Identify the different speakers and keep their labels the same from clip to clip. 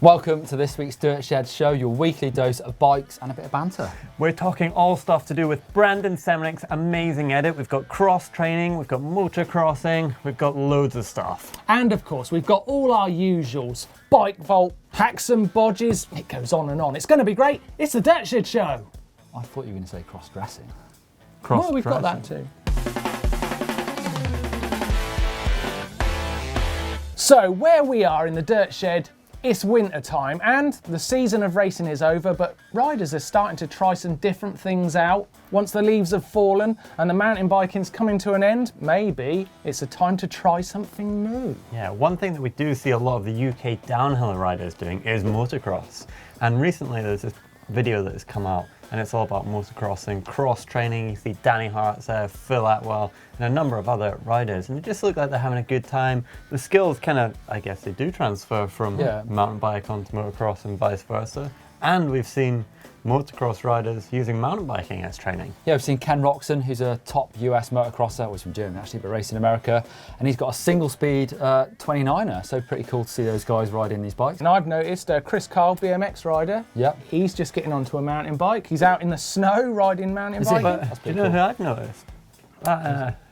Speaker 1: Welcome to this week's Dirt Shed Show, your weekly dose of bikes and a bit of banter.
Speaker 2: We're talking all stuff to do with Brandon Semenuk's amazing edit. We've got cross training, we've got motocrossing, we've got loads of stuff.
Speaker 3: And of course, we've got all our usuals. Bike vault, hacks and bodges, it goes on and on. It's going to be great. It's the Dirt Shed Show.
Speaker 1: I thought you were going to say cross-dressing.
Speaker 3: Well, we've got that too. So where we are in the Dirt Shed, it's winter time and the season of racing is over, but riders are starting to try some different things out. Once the leaves have fallen and the mountain biking's coming to an end, maybe it's a time to try something new.
Speaker 2: Yeah, one thing that we do see a lot of the UK downhill riders doing is motocross. And recently there's this video that has come out and it's all about motocross and cross training. You see Danny Hart's there, Phil Atwell, and a number of other riders, and it just looks like they're having a good time. The skills kind of, I guess they do transfer from mountain bike onto motocross and vice versa. And we've seen motocross riders using mountain biking as training.
Speaker 1: Yeah, we've seen Ken Roxon, who's a top US motocrosser, well, he's from Germany actually, but racing in America, and he's got a single speed 29er, so pretty cool to see those guys riding these bikes.
Speaker 3: And I've noticed Krisskyle, BMX rider,
Speaker 1: Yep.
Speaker 3: he's just getting onto a mountain bike. He's out in the snow riding mountain biking.
Speaker 2: But do you know who I've noticed?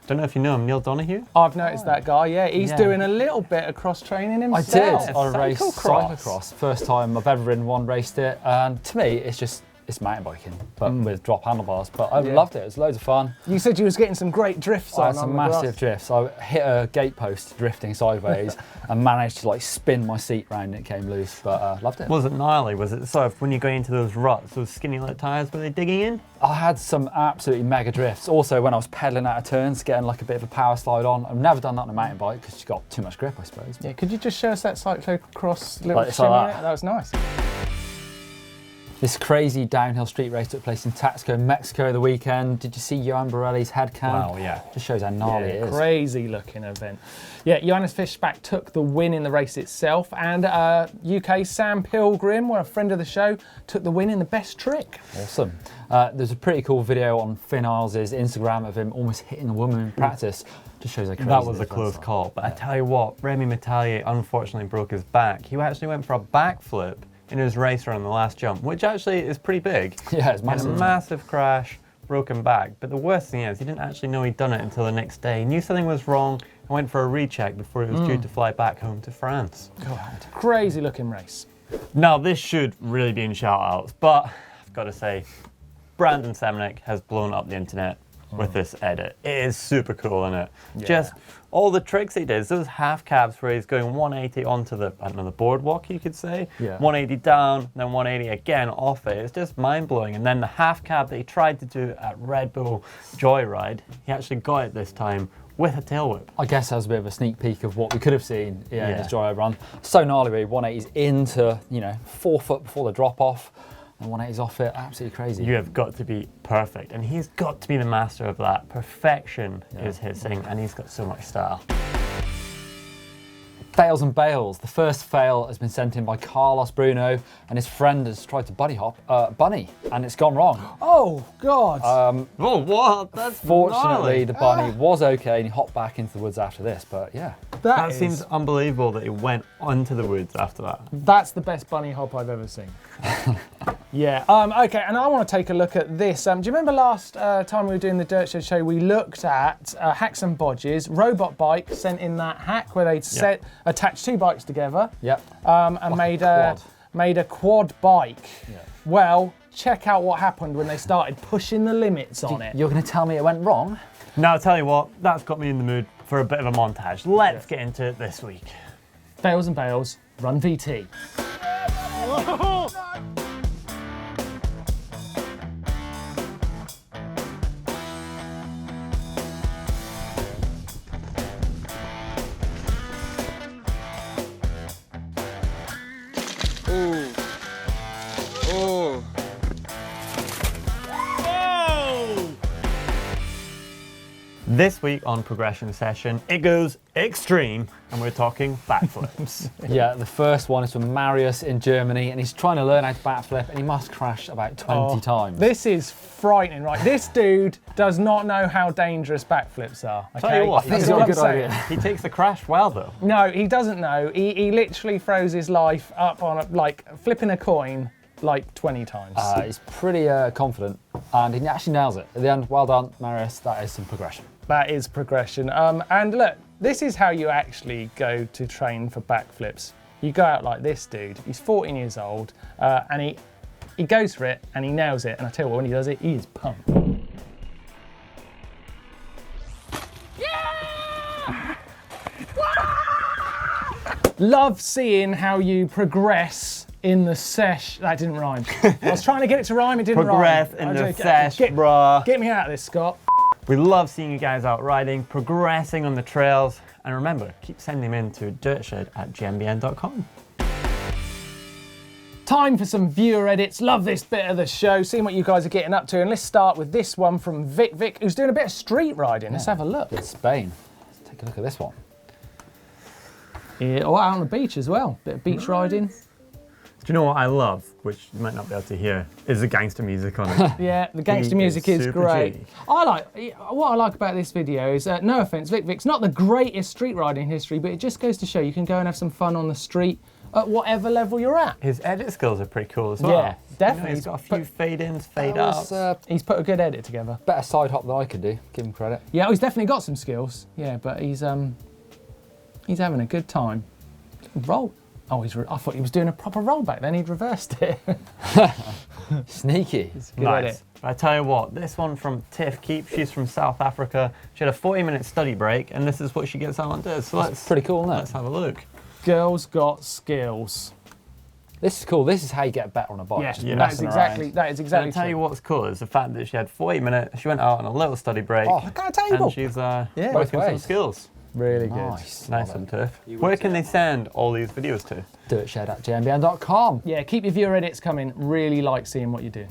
Speaker 2: Don't know if you know him, Neil Donoghue?
Speaker 3: I've noticed that guy, yeah. He's doing a little bit of cross training
Speaker 1: I
Speaker 3: himself.
Speaker 1: did on a race, cyclocross. First time I've ever ridden one, raced it, and to me it's mountain biking, but with drop handlebars. But I loved it. It was loads of fun.
Speaker 3: You said you was getting some great drifts
Speaker 1: I
Speaker 3: on
Speaker 1: had some
Speaker 3: the
Speaker 1: massive
Speaker 3: grass.
Speaker 1: drifts. I hit a gatepost drifting sideways and managed to like spin my seat round and it came loose, but loved it.
Speaker 2: Was it gnarly? Was it sort of when you're going into those ruts, those skinny little tyres, were they digging in?
Speaker 1: I had some absolutely mega drifts. Also when I was pedalling out of turns, getting like a bit of a power slide on. I've never done that on a mountain bike because you've got too much grip, I suppose.
Speaker 3: Yeah, could you just show us that cyclocross little
Speaker 1: Like
Speaker 3: shimmy?
Speaker 1: that.
Speaker 3: That was nice.
Speaker 1: This crazy downhill street race took place in Taxco, Mexico the weekend. Did you see Johan Borelli's head cam?
Speaker 2: Wow, yeah.
Speaker 1: Just shows how gnarly it is.
Speaker 3: Crazy looking event. Yeah, Johannes Fischbach took the win in the race itself, and UK Sam Pilgrim, a friend of the show, took the win in the best trick.
Speaker 1: Awesome. There's a pretty cool video on Finn Iles' Instagram of him almost hitting a woman in practice. Just shows how crazy
Speaker 2: That was
Speaker 1: it
Speaker 2: a
Speaker 1: is.
Speaker 2: close call, but I tell you what, Remy Metallier unfortunately broke his back. He actually went for a backflip in his race run the last jump, which actually is pretty big.
Speaker 1: Yeah, it's massive.
Speaker 2: And a massive crash, broken back. But the worst thing is, he didn't actually know he'd done it until the next day. He knew something was wrong and went for a recheck before he was due to fly back home to France.
Speaker 3: God, crazy looking race.
Speaker 2: Now, this should really be in shout-outs, but I've got to say, Brandon Semenuk has blown up the internet with this edit. It is super cool, isn't it?
Speaker 3: Yeah.
Speaker 2: Just all the tricks he does, those half cabs where he's going 180 onto the, I don't know, the boardwalk, you could say.
Speaker 1: Yeah.
Speaker 2: 180 down, then 180 again off it. It's just mind-blowing. And then the half cab that he tried to do at Red Bull Joyride, he actually got it this time with a tail whip.
Speaker 1: I guess that was a bit of a sneak peek of what we could have seen in his joyride run. So gnarly, really. 180s into, 4 foot before the drop off, and 180s off it. Absolutely crazy.
Speaker 2: You have got to be perfect, and he's got to be the master of that. Perfection is his thing, and he's got so much style.
Speaker 1: Fails and bails. The first fail has been sent in by Carlos Bruno, and his friend has tried to bunny, and it's gone wrong.
Speaker 3: Oh, God.
Speaker 2: Oh, what? That's
Speaker 1: Fortunately,
Speaker 2: gnarly.
Speaker 1: the bunny was okay, and he hopped back into the woods after this, but yeah.
Speaker 2: That seems unbelievable that he went onto the woods after that.
Speaker 3: That's the best bunny hop I've ever seen. Yeah. Okay, and I want to take a look at this. Do you remember last time we were doing the Dirt Shed Show, we looked at hacks and bodges, robot bike sent in that hack where they'd attach 2 bikes together and made a quad bike.
Speaker 1: Yeah.
Speaker 3: Well, check out what happened when they started pushing the limits on it.
Speaker 1: You're going to tell me it went wrong?
Speaker 2: Now, I'll tell you what, that's got me in the mood for a bit of a montage. Let's get into it this week.
Speaker 3: Fails and bails, run VT.
Speaker 2: This week on Progression Session, it goes extreme, and we're talking backflips.
Speaker 1: Yeah, the first one is from Marius in Germany, and he's trying to learn how to backflip, and he must crash about 20 times.
Speaker 3: This is frightening, right? This dude does not know how dangerous backflips are. Okay?
Speaker 2: Tell you what,
Speaker 1: That's
Speaker 3: That's
Speaker 1: a
Speaker 3: what I'm
Speaker 1: good
Speaker 3: saying.
Speaker 1: idea.
Speaker 2: he takes the crash well, though.
Speaker 3: No, he doesn't know. He literally throws his life up on like flipping a coin like 20 times.
Speaker 1: He's pretty confident, and he actually nails it. At the end, well done, Marius. That is some progression.
Speaker 3: That is progression. And look, this is how you actually go to train for backflips. You go out like this dude. He's 14 years old, and he goes for it, and he nails it. And I tell you what, when he does it, he is pumped. Love seeing how you progress in the sesh. That didn't rhyme. I was trying to get it to rhyme, it didn't
Speaker 2: Progress
Speaker 3: rhyme.
Speaker 2: in the sesh, bruh.
Speaker 3: Get me out of this, Scott.
Speaker 2: We love seeing you guys out riding, progressing on the trails, and remember, keep sending them in to dirtshed@gmbn.com.
Speaker 3: Time for some viewer edits. Love this bit of the show, seeing what you guys are getting up to. And let's start with this one from Vic, who's doing a bit of street riding. Let's have a look.
Speaker 1: It's Spain. Let's take a look at this one.
Speaker 3: Yeah, oh, out on the beach as well. Bit of beach riding.
Speaker 2: Do you know what I love, which you might not be able to hear, is the gangster music on it.
Speaker 3: Yeah, the gangster
Speaker 2: He
Speaker 3: music
Speaker 2: is
Speaker 3: is
Speaker 2: super
Speaker 3: great.
Speaker 2: G.
Speaker 3: What I like about this video is, no offense, Vic's not the greatest street riding history, but it just goes to show you can go and have some fun on the street at whatever level you're at.
Speaker 2: His edit skills are pretty cool as well.
Speaker 3: Yeah, definitely.
Speaker 2: You know, he's got a few fade-ins,
Speaker 1: That
Speaker 2: fade-outs.
Speaker 1: was
Speaker 3: He's put a good edit together.
Speaker 1: better side hop than I could do. Give him credit.
Speaker 3: Yeah, he's definitely got some skills. Yeah, but he's having a good time. Roll. Oh, I thought he was doing a proper rollback. Then he'd reversed it.
Speaker 1: Sneaky.
Speaker 3: It's a good
Speaker 2: Nice.
Speaker 3: edit.
Speaker 2: I tell you what, this one from Tiff Keep, she's from South Africa. She had a 40-minute study break, and this is what she gets out and does. So
Speaker 1: That's pretty cool, isn't
Speaker 2: let's
Speaker 1: it?
Speaker 2: have a look.
Speaker 3: Girls got skills.
Speaker 1: This is cool. This is how you get better on a bike.
Speaker 3: Yeah,
Speaker 1: just
Speaker 2: Yeah.
Speaker 3: that is
Speaker 1: messing
Speaker 3: exactly
Speaker 1: around.
Speaker 3: that is exactly.
Speaker 2: I'll tell you
Speaker 3: true.
Speaker 2: what's cool is the fact that she had 40 minutes, she went out on a little study break,
Speaker 1: Oh,
Speaker 3: I got a table.
Speaker 2: and she's
Speaker 3: Yeah.
Speaker 2: working
Speaker 1: Both
Speaker 2: some
Speaker 1: ways.
Speaker 2: skills.
Speaker 3: Really good.
Speaker 1: Nice.
Speaker 2: Nice one, Tiff. Where can they send all these videos to?
Speaker 1: dirtshed@gmbn.com.
Speaker 3: Yeah, keep your viewer edits coming. Really like seeing what you do.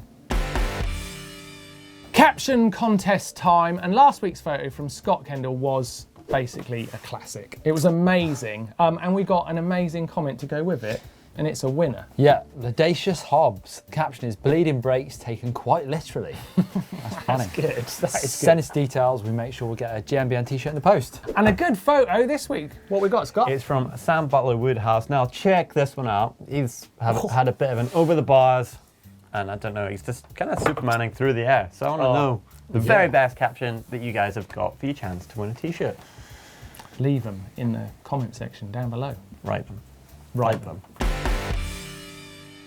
Speaker 3: Caption contest time, and last week's photo from Scott Kendall was basically a classic. It was amazing, and we got an amazing comment to go with it, and it's a winner.
Speaker 1: Yeah, Audacious Hobbs. The caption is bleeding brakes taken quite literally. That's funny.
Speaker 3: Good. That is
Speaker 1: Send us details. We make sure we get a GMBN t-shirt in the post.
Speaker 3: And a good photo this week. What we got, Scott?
Speaker 2: It's from Sam Butler Woodhouse. Now check this one out. He's had a bit of an over the bars, and I don't know, he's just kind of supermaning through the air. So I want to know the very best caption that you guys have got for your chance to win a t-shirt.
Speaker 3: Leave them in the comment section down below.
Speaker 2: Write them.
Speaker 3: Write them.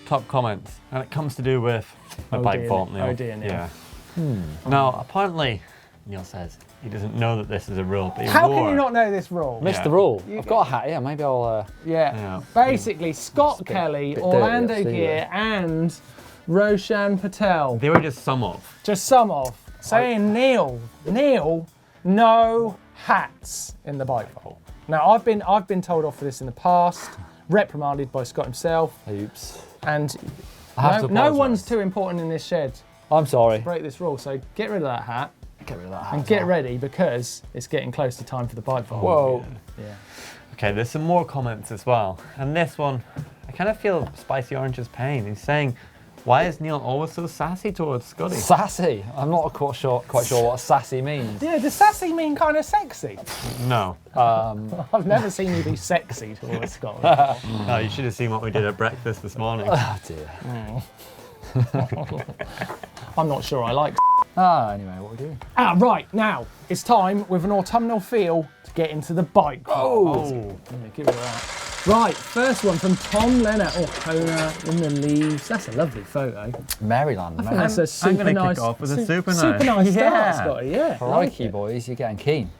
Speaker 2: Top comments, and it comes to do with my
Speaker 3: Oh
Speaker 2: bike
Speaker 3: dear,
Speaker 2: vault, Neil.
Speaker 3: oh dear, Neil.
Speaker 2: Yeah. Now, apparently, Neil says he doesn't know that this is a rule, but he
Speaker 3: How
Speaker 2: wore
Speaker 3: can you not know this rule?
Speaker 1: Missed
Speaker 2: Yeah.
Speaker 1: the rule. I've got a hat here. Maybe I'll.
Speaker 3: Yeah. Basically, Scott
Speaker 1: bit-
Speaker 3: Kelly,
Speaker 1: bit
Speaker 3: Orlando
Speaker 1: dirty, I've seen
Speaker 3: Gear, and Roshan Patel.
Speaker 2: They were just some of.
Speaker 3: Just some of saying Neil, no hats in the bike vault. Now I've been told off for this in the past, reprimanded by Scott himself,
Speaker 1: Oops.
Speaker 3: and
Speaker 1: I have to
Speaker 3: no
Speaker 1: apologise.
Speaker 3: one's too important in this shed
Speaker 1: I'm sorry.
Speaker 3: to break this rule. So get rid of that hat
Speaker 1: Get rid of that hat.
Speaker 3: and
Speaker 1: as
Speaker 3: get
Speaker 1: well.
Speaker 3: ready because it's getting close to time for the bike vault.
Speaker 1: Whoa.
Speaker 3: Yeah.
Speaker 2: Okay, there's some more comments as well. And this one, I kind of feel Spicy Orange's pain. He's saying, why is Neil always so sassy towards Scotty?
Speaker 1: Sassy. I'm not quite sure what sassy means.
Speaker 3: Yeah, does sassy mean kind of sexy?
Speaker 2: No.
Speaker 3: I've never seen you be sexy towards Scott.
Speaker 2: No, you should have seen what we did at breakfast this morning.
Speaker 1: Oh dear.
Speaker 3: I'm not sure I like.
Speaker 1: Anyway, what are we doing?
Speaker 3: Right, now it's time with an autumnal feel to get into the bike.
Speaker 2: Oh.
Speaker 3: Yeah, give it that. Right, first one from Tom Leonard. Oh, Kona in the leaves. That's a lovely photo.
Speaker 1: Maryland.
Speaker 3: And that's a super
Speaker 2: I'm gonna
Speaker 3: nice.
Speaker 2: kick off with a super
Speaker 3: Super
Speaker 2: nice.
Speaker 3: nice
Speaker 2: Yeah.
Speaker 3: start, Scotty. Yeah.
Speaker 1: Crikey,
Speaker 3: like it.
Speaker 1: boys, you're getting keen.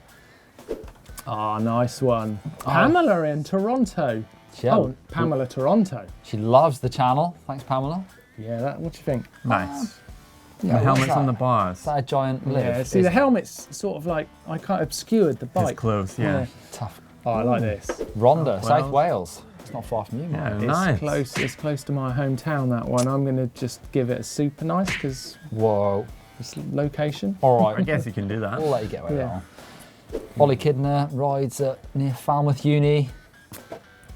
Speaker 3: Nice one. Pamela in Toronto.
Speaker 1: Yeah.
Speaker 3: Oh, Pamela Toronto.
Speaker 1: She loves the channel. Thanks, Pamela.
Speaker 3: Yeah, what do you think?
Speaker 2: Nice.
Speaker 1: Yeah,
Speaker 2: The helmet's
Speaker 1: what's
Speaker 2: on
Speaker 1: that?
Speaker 2: the bars.
Speaker 1: Is that a giant live?
Speaker 3: Yeah, see, the helmet's sort of like, I kind of obscured the bike.
Speaker 2: It's close, yeah.
Speaker 1: Tough.
Speaker 3: Oh, I like this.
Speaker 1: Rhondda,
Speaker 2: Oh,
Speaker 1: South
Speaker 2: Wales.
Speaker 1: Wales. It's not far from you,
Speaker 2: Yeah,
Speaker 1: man.
Speaker 2: nice.
Speaker 3: It's close to my hometown, that one. I'm going to just give it a super nice because
Speaker 1: Whoa.
Speaker 3: it's location.
Speaker 1: All
Speaker 2: I
Speaker 1: right.
Speaker 2: guess you can do that.
Speaker 1: We'll let you get away with
Speaker 3: Yeah.
Speaker 1: that one. Ollie Kidner rides at near Falmouth Uni.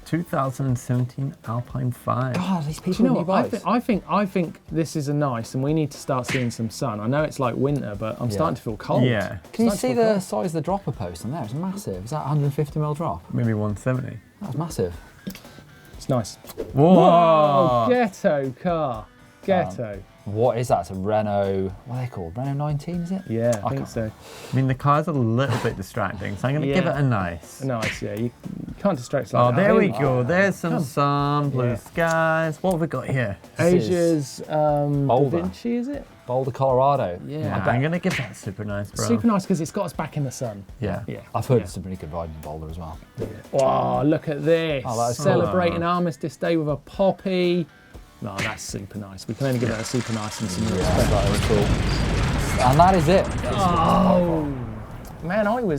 Speaker 2: 2017 Alpine 5.
Speaker 1: God, these people
Speaker 3: Do you know
Speaker 1: with new
Speaker 3: what?
Speaker 1: bikes.
Speaker 3: I think this is a nice, and we need to start seeing some sun. I know it's like winter, but I'm starting to feel cold.
Speaker 2: Yeah.
Speaker 1: Can you
Speaker 3: Starting to
Speaker 1: see
Speaker 3: feel
Speaker 1: the
Speaker 3: cold.
Speaker 1: size of the dropper post on there? It's massive. Is that 150mm drop?
Speaker 2: Maybe 170.
Speaker 1: That's massive.
Speaker 3: It's nice.
Speaker 2: Whoa!
Speaker 3: Whoa! Ghetto car. Ghetto.
Speaker 1: What is that? It's a Renault, what are they called? Renault 19, is it?
Speaker 3: Yeah, I think
Speaker 1: can't-
Speaker 3: so.
Speaker 2: I mean, the car's a little bit distracting, so I'm going to give it a nice.
Speaker 3: Nice, yeah. You can't distract like
Speaker 2: Oh,
Speaker 3: that.
Speaker 2: there we
Speaker 3: I think
Speaker 2: go. There's some
Speaker 3: Come.
Speaker 2: sun, blue
Speaker 3: Yeah.
Speaker 2: skies. What have we got here?
Speaker 3: Asia's Da
Speaker 1: Boulder.
Speaker 3: Vinci, is it?
Speaker 1: Boulder, Colorado.
Speaker 3: Yeah.
Speaker 2: I'm going to give that super nice, bro.
Speaker 3: Super nice because it's got us back in the sun.
Speaker 2: Yeah.
Speaker 3: Yeah.
Speaker 1: I've heard it's a really good riding in Boulder as well.
Speaker 3: Oh, look at this.
Speaker 1: Oh, that is
Speaker 3: Celebrating Armistice Day with a poppy. No, that's super nice. We can only give that a super nice and some respect.
Speaker 1: That was cool. And that is it.
Speaker 3: Oh, man,
Speaker 1: We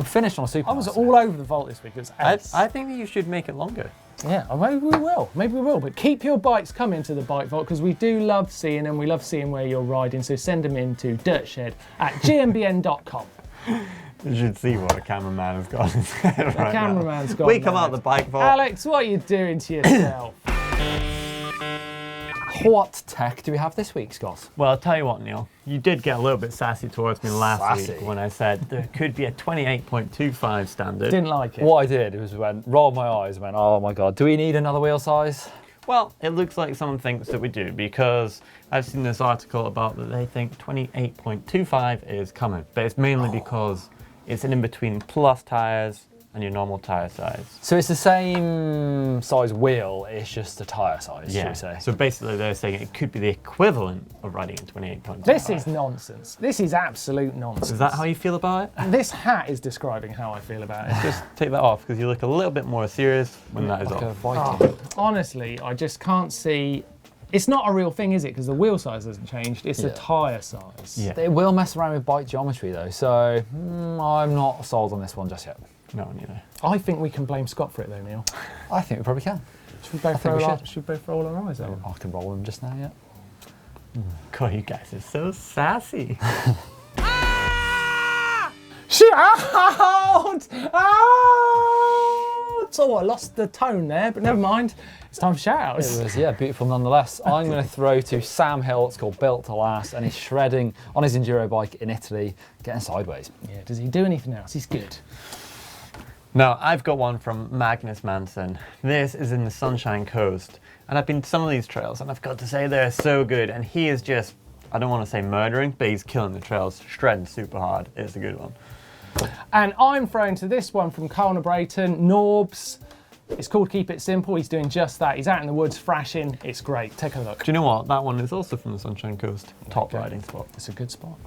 Speaker 1: finished on a super
Speaker 3: I was
Speaker 1: nice.
Speaker 3: all over the vault this week. It was ace.
Speaker 2: I think that you should make it longer.
Speaker 3: Yeah, maybe we will. Maybe we will. But keep your bikes coming to the Bike Vault because we do love seeing them. We love seeing where you're riding. So send them in to dirtshed@gmbn.com.
Speaker 2: You should see what a cameraman has got in his head right now.
Speaker 3: Cameraman's got
Speaker 2: We come
Speaker 3: mad.
Speaker 2: out the bike vault.
Speaker 3: Alex, what are you doing to yourself?
Speaker 1: What tech do we have this week, Scott?
Speaker 2: Well, I'll tell you what, Neil. You did get a little bit sassy towards me last
Speaker 1: Sassy?
Speaker 2: week when I said there could be a 28.25 standard.
Speaker 3: Didn't like it.
Speaker 1: What I did was rolled my eyes and went, oh my God, do we need another wheel size?
Speaker 2: Well, it looks like someone thinks that we do because I've seen this article about that they think 28.25 is coming, but it's mainly because it's an in-between plus tyres and your normal tyre size.
Speaker 1: So it's the same size wheel, it's just a tyre size, should we say?
Speaker 2: So basically they're saying it could be the equivalent of riding in 28.25.
Speaker 3: This is nonsense. This is absolute nonsense.
Speaker 2: Is that how you feel about it?
Speaker 3: This hat is describing how I feel about it.
Speaker 2: Just take that off because you look a little bit more serious when that is
Speaker 1: Like a
Speaker 2: off.
Speaker 1: Viking.
Speaker 3: Honestly, I just can't see. It's not a real thing, is it? Because the wheel size hasn't changed. It's the
Speaker 1: Yeah.
Speaker 3: tyre size.
Speaker 2: Yeah.
Speaker 1: It will mess around with bike geometry though, so I'm not sold on this one just yet.
Speaker 2: No, neither.
Speaker 3: I think we can blame Scott for it, though, Neil.
Speaker 1: I think we probably can.
Speaker 3: Should we both
Speaker 1: think we
Speaker 3: roll our,
Speaker 1: should.
Speaker 3: should we both roll our eyes out?
Speaker 1: I can roll them just now, yeah.
Speaker 2: God, you guys are so sassy.
Speaker 3: Shout out! Oh, I lost the tone there, but never mind. It's time for shout-outs.
Speaker 1: It was, yeah, beautiful nonetheless. I'm going to throw to Sam Hill. It's called Built to Last, and he's shredding on his enduro bike in Italy, getting sideways.
Speaker 3: Yeah, does he do anything else? He's good.
Speaker 2: Now, I've got one from Magnus Manson. This is in the Sunshine Coast, and I've been to some of these trails, and I've got to say they're so good, and he is just, I don't want to say murdering, but he's killing the trails, shredding super hard. It's a good one.
Speaker 3: And I'm throwing to this one from Connel Brayton, Norbs. It's called Keep It Simple. He's doing just that. He's out in the woods thrashing. It's great. Take a look.
Speaker 2: Do you know what? That one is also from the Sunshine Coast. Top riding spot.
Speaker 3: It's a good spot.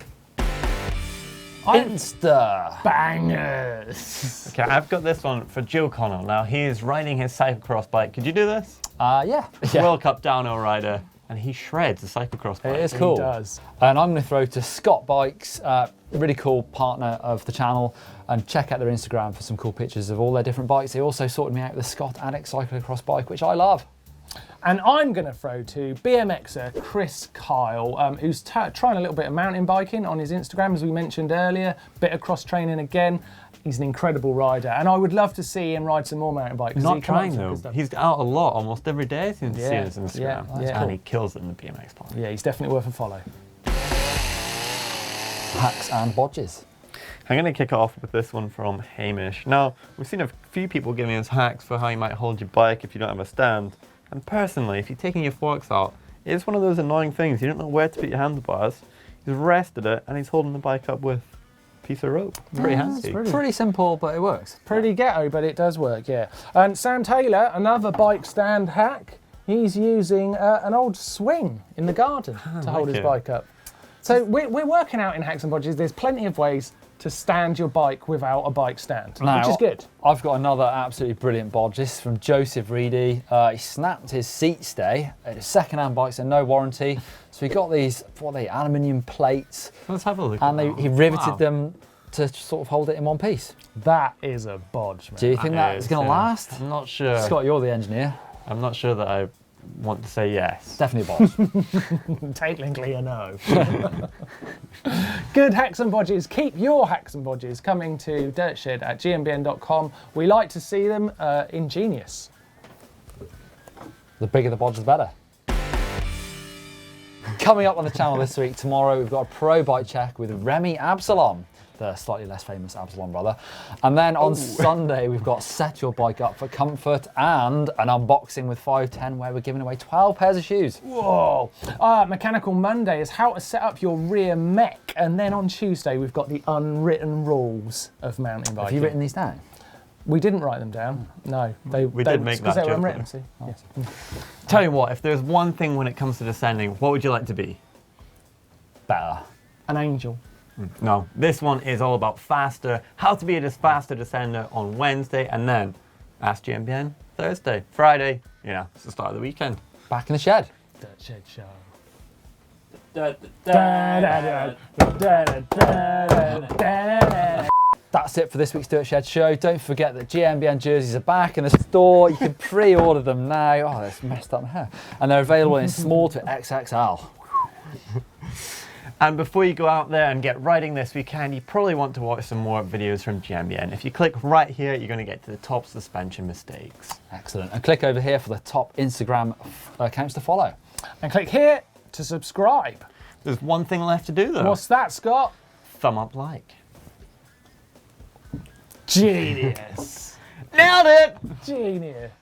Speaker 1: Insta!
Speaker 3: Bangers.
Speaker 2: Okay, I've got this one for Joe Connell. Now, he is riding his cyclocross bike. Could you do this?
Speaker 1: Yeah.
Speaker 2: World Cup downhill rider, and he shreds a cyclocross bike.
Speaker 1: It is cool.
Speaker 3: He does.
Speaker 1: And I'm going to throw to Scott Bikes, really cool partner of the channel, and check out their Instagram for some cool pictures of all their different bikes. They also sorted me out with the Scott Addict cyclocross bike, which I love.
Speaker 3: And I'm going to throw to BMXer Krisskyle, who's trying a little bit of mountain biking on his Instagram, as we mentioned earlier. Bit of cross training again. He's an incredible rider, and I would love to see him ride some more mountain bikes.
Speaker 2: He's not trying though. He's out a lot almost every day since seeing his Instagram.
Speaker 3: yeah.
Speaker 2: And he kills it in the BMX part.
Speaker 3: Yeah, he's definitely worth a follow.
Speaker 1: Hacks and bodges.
Speaker 2: I'm going to kick off with this one from Hamish. Now, we've seen a few people giving us hacks for how you might hold your bike if you don't have a stand. And personally, if you're taking your forks out, it's one of those annoying things. You don't know where to put your handlebars. He's rested it and he's holding the bike up with a piece of rope. Pretty handy.
Speaker 1: Pretty simple, but it works.
Speaker 3: Pretty ghetto, but it does work, yeah. And Sam Taylor, another bike stand hack. He's using an old swing in the garden to hold his bike up. So we're working out in Hacks and Bodges. There's plenty of ways to stand your bike without a bike stand, which is good.
Speaker 1: I've got another absolutely brilliant bodge. This is from Joseph Reedy. He snapped his seat stay at his second-hand bike, so no warranty. So he got these, what are they, aluminium plates.
Speaker 2: Let's have a look.
Speaker 1: And he riveted them to sort of hold it in one piece.
Speaker 3: That is a bodge, man.
Speaker 1: Do you think that's going to last?
Speaker 2: I'm not sure.
Speaker 1: Scott, you're the engineer.
Speaker 2: I'm not sure that I want to say yes.
Speaker 1: Definitely a boss.
Speaker 3: Technically a no. Good hacks and bodges. Keep your hacks and bodges coming to dirtshed@gmbn.com. We like to see them ingenious.
Speaker 1: The bigger the bodge, the better. Coming up on the channel this week, tomorrow, we've got a pro bike check with Remy Absalom, the slightly less famous Absalom brother. And then on Sunday, we've got Set Your Bike Up for Comfort and an unboxing with 510 where we're giving away 12 pairs of shoes.
Speaker 3: Whoa! Mechanical Monday is how to set up your rear mech. And then on Tuesday, we've got the unwritten rules of mountain biking.
Speaker 1: Have you written these down?
Speaker 3: We didn't write them down. No,
Speaker 2: We did make that
Speaker 3: because they were
Speaker 2: joke,
Speaker 3: unwritten.
Speaker 2: though.
Speaker 3: See? Yeah.
Speaker 2: Tell you what, if there's one thing when it comes to descending, what would you like to be?
Speaker 1: Better.
Speaker 3: An angel.
Speaker 2: No, this one is all about faster, how to be a faster descender on Wednesday, and then Ask GMBN Thursday, Friday. Yeah, it's the start of the weekend.
Speaker 1: Back in the shed.
Speaker 3: Dirt Shed Show.
Speaker 1: That's it for this week's Dirt Shed Show. Don't forget that GMBN jerseys are back in the store. You can pre-order them now. Oh, that's messed up my hair. And they're available in small to XXL.
Speaker 2: And before you go out there and get riding this weekend, you probably want to watch some more videos from GMBN. If you click right here, you're going to get to the top suspension mistakes.
Speaker 1: Excellent. And click over here for the top Instagram accounts to follow.
Speaker 3: And click here to subscribe.
Speaker 2: There's one thing left to do though.
Speaker 3: What's that, Scott?
Speaker 2: Thumb up like.
Speaker 3: Genius.
Speaker 2: Nailed it!
Speaker 3: Genius.